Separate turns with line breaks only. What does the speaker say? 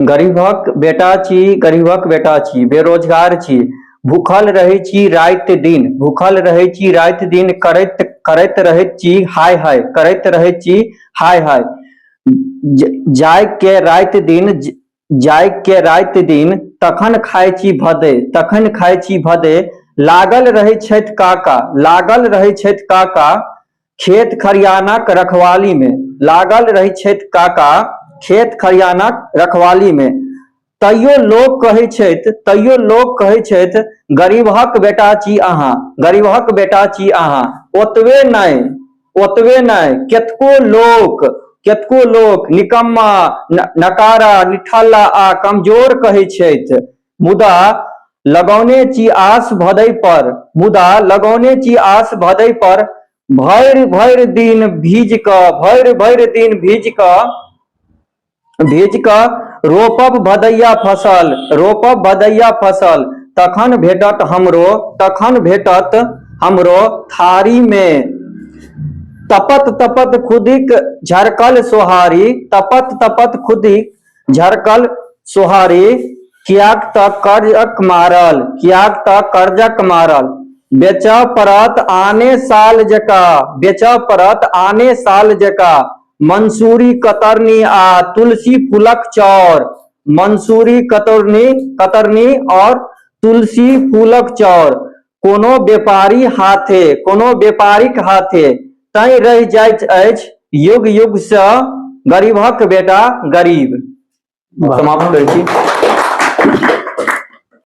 गरीबक बेटा छी, गरीबक बेटा छी, बेरोजगार छी, भूखल रहै छी राति दिन, भूखल रहै छी राति दिन, करैत करैत रहैत छी हाय हाय, करैत रहैत छी हाय हाय। जाग के राति दिन, जाग के राति दिन, तखन खाइ छी भदे, तखन खाइ छी भदे। लागल रहै छथि काका, लागल रहै छथि काका, खेत खरियानक रखवाली में, लागल रहै छथि काका खेत खरियानक रखवाली में। तैयो लोक कहै छथि, तैयो लोक कहै छथि, गरीबहक बेटा छी अहाँ, गरीबहक बेटा छी अहाँ। ओतबे नहीं, ओतबे नहीं, केतको लोक निकम्मा, नकारा, निठल्ला आ कमजोर कहै छथि। मुदा लगौने छी आस भदै पर, मुदा लगौने छी आस भदै पर, भरि भरि दिन भीज क, भरि भरि दिन भीज क रोपब भदैया फसल, रोपब भदैया फसल। तखन भेटत हमरो, तखन भेटत हमरो थारी में, तपत तपत खुदिक झरकल सोहारी, तपत तपत खुदिक झरकल सोहारी। कियाक त कर्जक मारल, कियाक त कर्जक मारल। बेचऽ पड़त आने साल जकाँ, बेचऽ पड़त आने साल जकाँ। मंसूरी कतरनी आ तुलसी फूलक चौर, मंसूरी कतरनी और तुलसी फूलक चौर। कोनो व्यापारी हाथे, कोनो व्यापारिक हाथे, तैं रहि जाइत अछि युग युग सँ गरीबक बेटा गरीब। समाप्त करै छी।